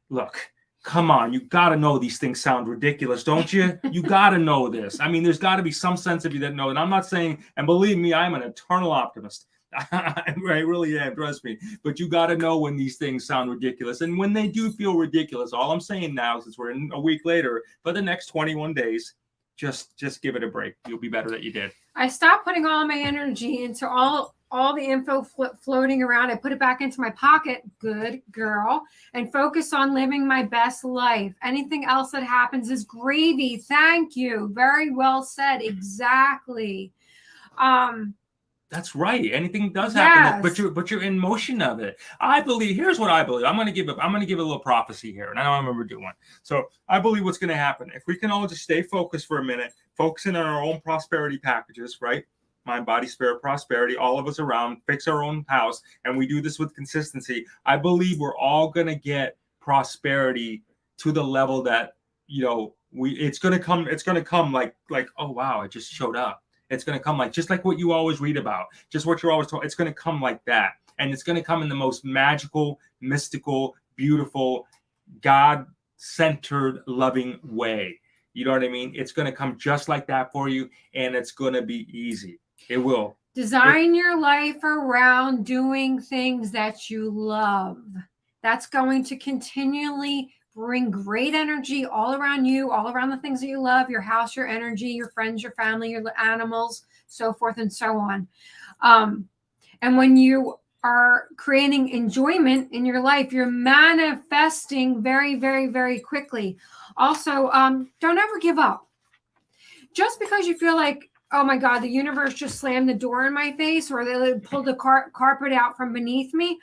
look, come on, you got to know these things sound ridiculous, don't you? You got to know this. I mean, there's got to be some sense of you that know. And I'm not saying, and believe me, I'm an eternal optimist. I really am, trust me. But you got to know when these things sound ridiculous. And when they do feel ridiculous, all I'm saying now, since we're in a week later, for the next 21 days, just give it a break. You'll be better that you did. I stopped putting all my energy into all the info floating around. I put it back into my pocket. Good girl. And focus on living my best life. Anything else that happens is gravy. Thank you. Very well said. Exactly. That's right. Anything does happen, but you're in motion of it. I believe. Here's what I believe. I'm going to give a little prophecy here, and I know I'm going to do one. So I believe what's going to happen if we can all just stay focused for a minute, focusing on our own prosperity packages, right? Mind, body, spirit, prosperity. All of us around, fix our own house, and we do this with consistency. I believe we're all going to get prosperity to the level that it's going to come. It's going to come like oh wow, it just showed up. It's going to come just like what you always read about, just what you're always told. It's going to come like that. And it's going to come in the most magical, mystical, beautiful, God-centered, loving way. You know what I mean? It's going to come just like that for you, and it's going to be easy. It will. Design your life around doing things that you love. That's going to continually bring great energy all around you, all around the things that you love, your house, your energy, your friends, your family, your animals, so forth and so on. And when you are creating enjoyment in your life, you're manifesting very, very, very quickly. Also, don't ever give up. Just because you feel like, oh my God, the universe just slammed the door in my face, or they pulled the carpet out from beneath me.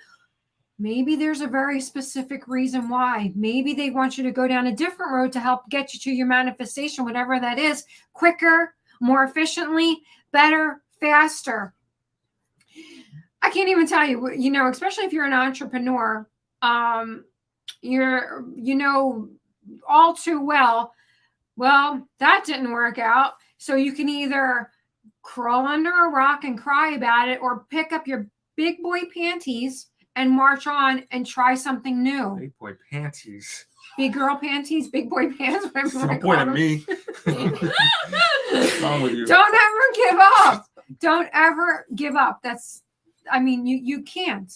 Maybe there's a very specific reason why. Maybe they want you to go down a different road to help get you to your manifestation, whatever that is, quicker, more efficiently, better, faster. I can't even tell you, especially if you're an entrepreneur, you're, all too well, that didn't work out. So you can either crawl under a rock and cry about it, or pick up your big boy panties and march on and try something new. Big boy panties. Big girl panties, big boy pants, whatever you want to Don't point call at me. What's wrong with you? Don't ever give up. Don't ever give up. You can't.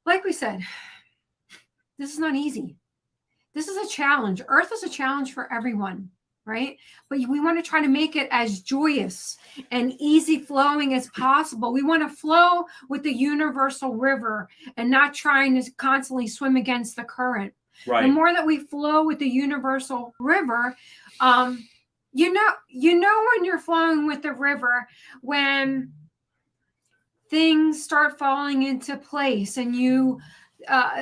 Like we said, this is not easy. This is a challenge. Earth is a challenge for everyone, right? But we want to try to make it as joyous and easy flowing as possible. We want to flow with the universal river and not trying to constantly swim against the current. Right. The more that we flow with the universal river, when you're flowing with the river, when things start falling into place and you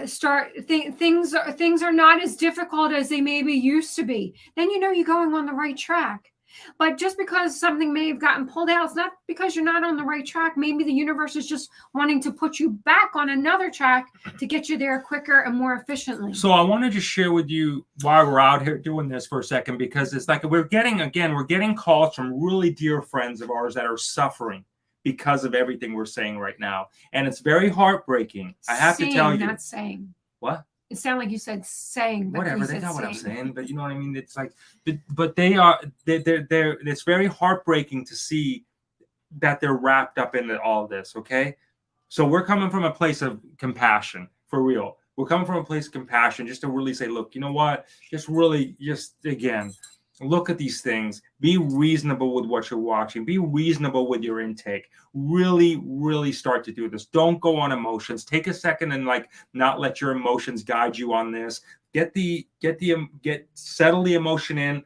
things are not as difficult as they maybe used to be, then you're going on the right track. But just because something may have gotten pulled out, it's not because you're not on the right track. Maybe the universe is just wanting to put you back on another track to get you there quicker and more efficiently. So I want to just share with you why we're out here doing this for a second, because it's like we're getting calls from really dear friends of ours that are suffering because of everything we're saying right now. And it's very heartbreaking. I have to tell you. Not saying. What? It sounded like you said saying. Whatever, they know what I'm saying, but you know what I mean? It's like, but they're it's very heartbreaking to see that they're wrapped up in all this, okay? So we're coming from a place of compassion, for real. We're coming from a place of compassion just to really say, look, you know what? Again, look at these things. Be reasonable with what you're watching. Be reasonable with your intake. Really, really start to do this. Don't go on emotions. Take a second and not let your emotions guide you on this. Settle the emotion in.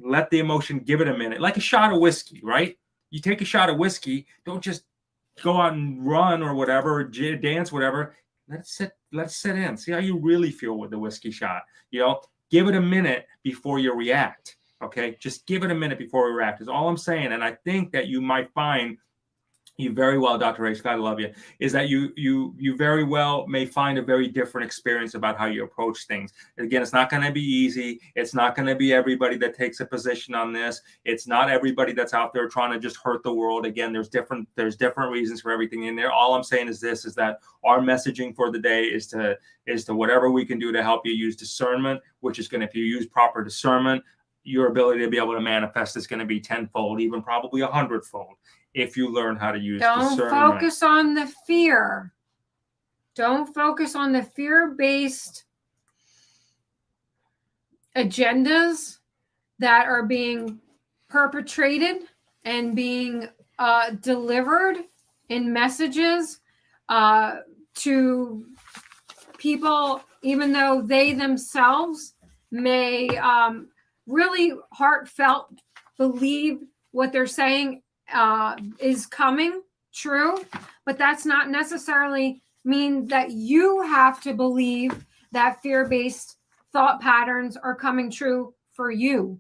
Let the emotion, give it a minute. Like a shot of whiskey, right? You take a shot of whiskey. Don't just go out and run or whatever, or dance, whatever. Let it sit in. See how you really feel with the whiskey shot. Give it a minute before you react, okay? Just give it a minute before you react is all I'm saying. And I think that you might find, you very well, Dr. H, God love you, is that you very well may find a very different experience about how you approach things. Again, it's not going to be easy. It's not going to be everybody that takes a position on this. It's not everybody that's out there trying to just hurt the world. Again, there's different reasons for everything in there. All I'm saying is that our messaging for the day is to whatever we can do to help you use discernment, which is going to, if you use proper discernment, your ability to be able to manifest is going to be tenfold, even probably 100-fold. If you learn how to use discernment. Don't focus on the fear. Don't focus on the fear-based agendas that are being perpetrated and being delivered in messages to people, even though they themselves may really heartfelt believe what they're saying is coming true, but that's not necessarily mean that you have to believe that fear-based thought patterns are coming true for you,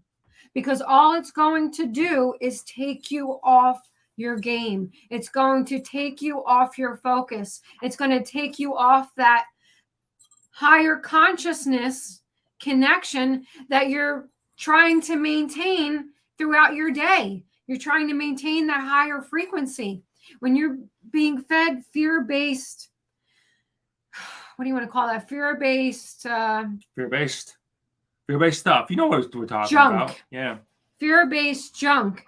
because all it's going to do is take you off your game. It's going to take you off your focus. It's going to take you off that higher consciousness connection that you're trying to maintain throughout your day. You're trying to maintain that higher frequency. When you're being fed fear-based, what do you want to call that? Fear-based stuff. You know what we're talking junk. about. Yeah. Fear-based junk.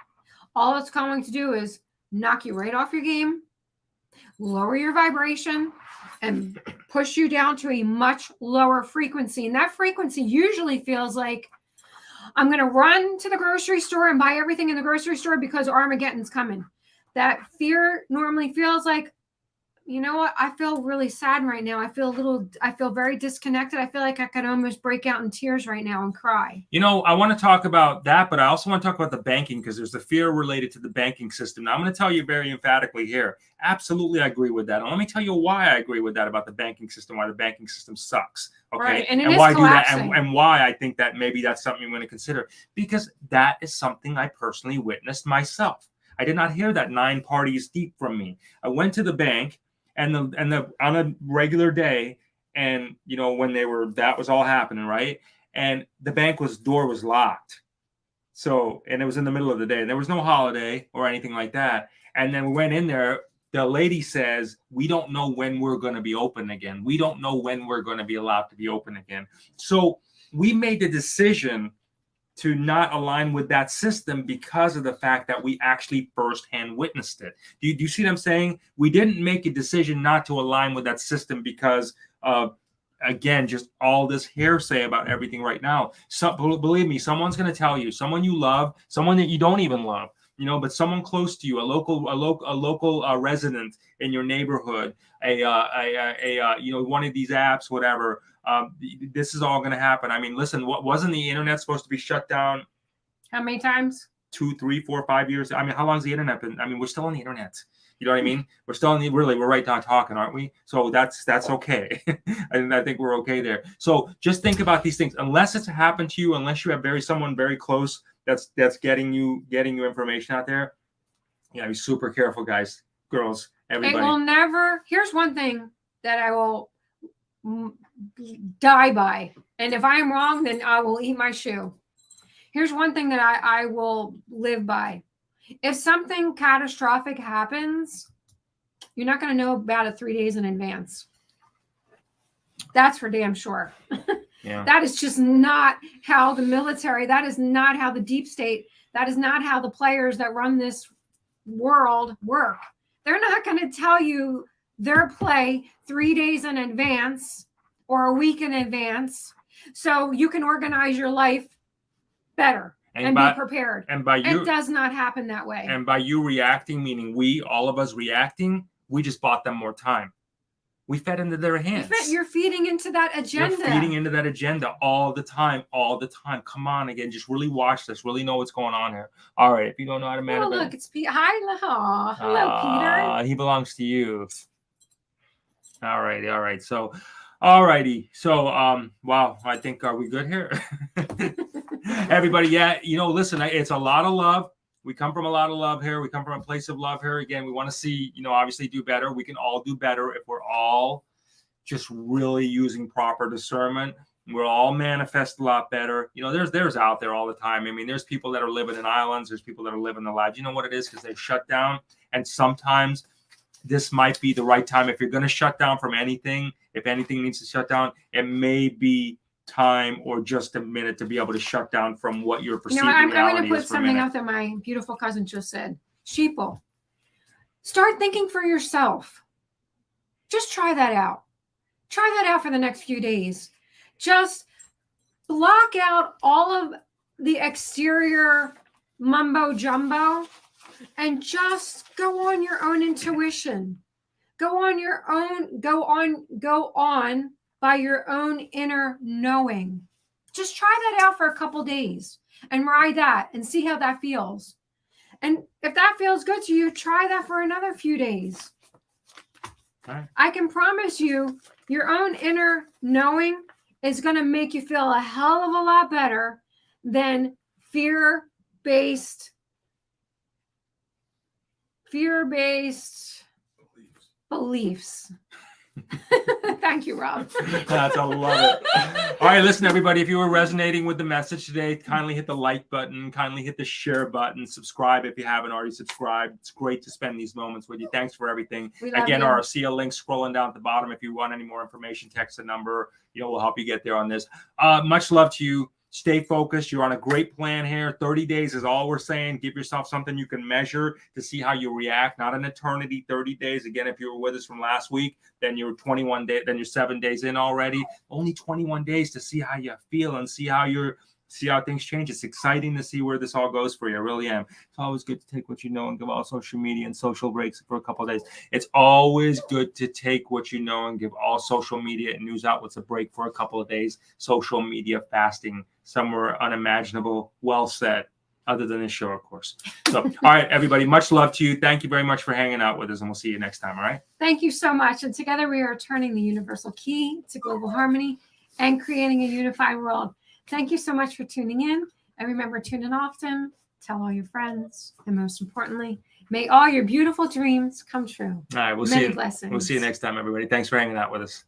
All it's going to do is knock you right off your game, lower your vibration, and push you down to a much lower frequency. And that frequency usually feels like I'm going to run to the grocery store and buy everything in the grocery store because Armageddon's coming. That fear normally feels like, you know what? I feel really sad right now. I feel very disconnected. I feel like I could almost break out in tears right now and cry. You know, I want to talk about that, but I also want to talk about the banking because there's the fear related to the banking system. Now, I'm going to tell you very emphatically here. Absolutely, I agree with that. And let me tell you why I agree with that about the banking system, why the banking system sucks. Okay. Right. And why is do that collapsing. and why I think that maybe that's something you want to consider, because that is something I personally witnessed myself. I did not hear that 9 parties deep from me. I went to the bank and the on a regular day, and you know, when that was all happening, right? And the door was locked. So, and it was in the middle of the day. There was no holiday or anything like that. And then we went in there. The lady says, we don't know when we're going to be open again. We don't know when we're going to be allowed to be open again. So we made the decision to not align with that system because of the fact that we actually firsthand witnessed it. Do you see what I'm saying? We didn't make a decision not to align with that system because of, again, just all this hearsay about everything right now. So, believe me, someone's going to tell you, someone you love, someone that you don't even love, you know, but someone close to you, a local resident in your neighborhood, you know, one of these apps, whatever. This is all going to happen. I mean, listen, what wasn't the internet supposed to be shut down? How many times? 2, 3, 4, 5 years. I mean, how long has the internet been? I mean, we're still on the internet. You know what I mean? We're still we're right now talking, aren't we? So that's okay. And I think we're okay there. So just think about these things. Unless it's happened to you, unless you have someone very close that's getting you information out there, you gotta be super careful, guys, girls, everybody. It will never. Here's one thing that I will die by, and if I am wrong, then I will eat my shoe. Here's one thing that I will live by. If something catastrophic happens, you're not going to know about it 3 days in advance. That's for damn sure. Yeah. That is just not how the military, that is not how the deep state, that is not how the players that run this world work. They're not going to tell you their play 3 days in advance or a week in advance so you can organize your life better and be prepared. And it does not happen that way. And by you reacting, meaning all of us reacting, we just bought them more time. We fed into their hands. You're feeding into that agenda. You're feeding into that agenda all the time. Come on, again, just really watch this. Really know what's going on here. All right, if you don't know how to manage it. Oh, look, it's Peter. Hi, hello, Peter. He belongs to you. All right. So, all righty. So, wow, I think, are we good here? Everybody, yeah, you know, listen, it's a lot of love. We come from a lot of love here. We come from a place of love here. Again, we want to see, you know, obviously do better. We can all do better if we're all just really using proper discernment. We'll all manifest a lot better. You know, there's out there all the time. I mean, there's people that are living in islands. There's people that are living their lives. You know what it is? Because they shut down. And sometimes this might be the right time. If you're going to shut down from anything, if anything needs to shut down, it may be time or just a minute to be able to shut down from what you're perceiving. I'm going to put something out that my beautiful cousin just said. Sheeple, start thinking for yourself. Just try that out. Try that out for the next few days. Just block out all of the exterior mumbo jumbo and just go on your own intuition. Go on by your own inner knowing. Just try that out for a couple days and ride that and see how that feels. And if that feels good to you, try that for another few days. Right. I can promise you, your own inner knowing is going to make you feel a hell of a lot better than fear-based beliefs. Thank you, Rob. That's I love it. All right, listen, everybody. If you were resonating with the message today, kindly hit the like button, kindly hit the share button, subscribe if you haven't already subscribed. It's great to spend these moments with you. Thanks for everything. Again, our CL link scrolling down at the bottom. If you want any more information, text the number. You know, we'll help you get there on this. Much love to you. Stay focused. You're on a great plan here. 30 days is all we're saying. Give yourself something you can measure to see how you react. Not an eternity, 30 days. Again, if you were with us from last week, then you're 21 days, then you're 7 days in already. Only 21 days to see how you feel and see how things change. It's exciting to see where this all goes for you. I really am. It's always good to take what you know and give all social media and social breaks for a couple of days. It's always good to take what you know and give all social media and news outlets a break for a couple of days. Social media fasting, somewhere unimaginable. Well said. Other than this show, of course. So, all right, everybody, much love to you. Thank you very much for hanging out with us, and we'll see you next time, all right? Thank you so much. And together we are turning the universal key to global harmony and creating a unified world. Thank you so much for tuning in. And remember, tune in often, tell all your friends, and most importantly, may all your beautiful dreams come true. All right, we'll Many see you. blessings. We'll see you next time, everybody. Thanks for hanging out with us.